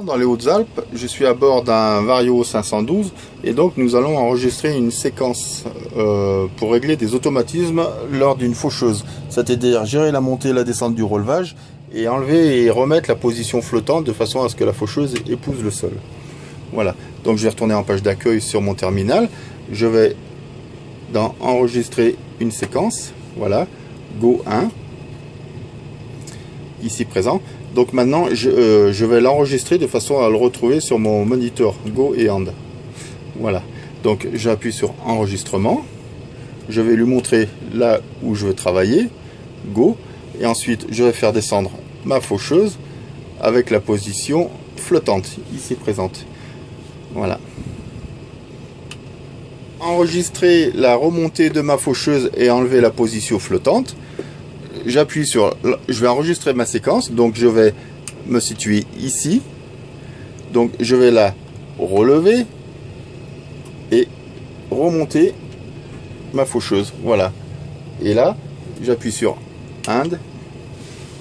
Dans les Hautes-Alpes, je suis à bord d'un Vario 512 et donc nous allons enregistrer une séquence pour régler des automatismes lors d'une faucheuse, c'est-à-dire gérer la montée et la descente du relevage et enlever et remettre la position flottante de façon à ce que la faucheuse épouse le sol. Voilà, donc je vais retourner en page d'accueil sur mon terminal, je vais dans enregistrer une séquence, voilà, Go 1, ici présent. Donc maintenant, je vais l'enregistrer de façon à le retrouver sur mon moniteur Go et Hand. Voilà. Donc j'appuie sur enregistrement. Je vais lui montrer là où je veux travailler. Go. Et ensuite, je vais faire descendre ma faucheuse avec la position flottante, ici présente. Voilà. Enregistrer la remontée de ma faucheuse et enlever la position flottante. J'appuie sur, je vais enregistrer ma séquence, donc je vais me situer ici, donc je vais la relever et remonter ma faucheuse, voilà, et là j'appuie sur Hand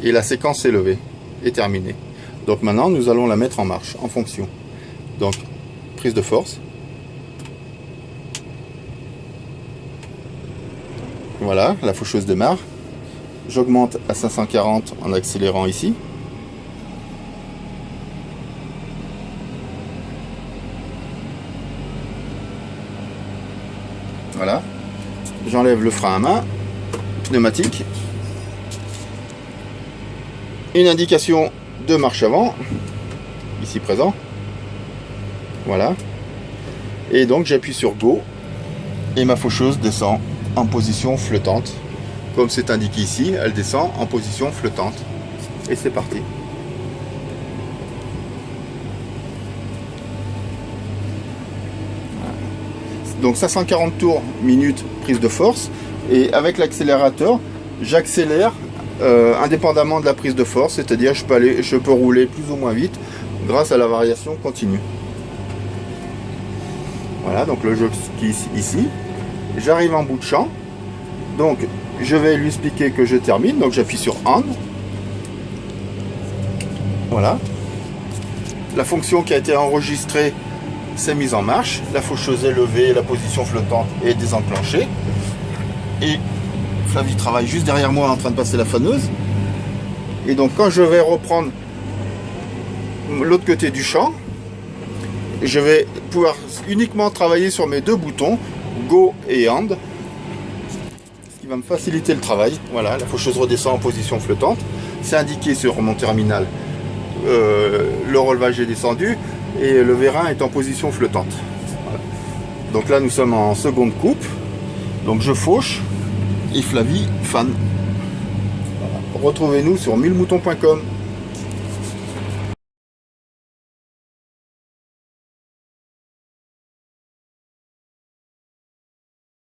et la séquence est levée et terminée. Donc maintenant nous allons la mettre en marche en fonction, donc prise de force, voilà, la faucheuse démarre. J'augmente à 540 en accélérant ici. Voilà. J'enlève le frein à main, pneumatique. Une indication de marche avant, ici présent. Voilà. Et donc j'appuie sur Go et ma faucheuse descend en position flottante. Comme c'est indiqué ici, elle descend en position flottante. Et c'est parti. Donc 540 tours minute prise de force. Et avec l'accélérateur, j'accélère indépendamment de la prise de force. C'est-à-dire je peux rouler plus ou moins vite grâce à la variation continue. Voilà, donc le joystick ici. J'arrive en bout de champ. Donc je vais lui expliquer que je termine, donc j'appuie sur Hand. Voilà. La fonction qui a été enregistrée s'est mise en marche. La faucheuse est levée, la position flottante est désenclenchée. Et Flavie travaille juste derrière moi en train de passer la faneuse. Et donc quand je vais reprendre l'autre côté du champ, je vais pouvoir uniquement travailler sur mes deux boutons, Go et Hand. Va me faciliter le travail. Voilà, la faucheuse redescend en position flottante. C'est indiqué sur mon terminal. Le relevage est descendu et le vérin est en position flottante. Voilà. Donc là, nous sommes en seconde coupe. Donc je fauche et Flavie fane. Voilà. Retrouvez-nous sur 1000moutons.com.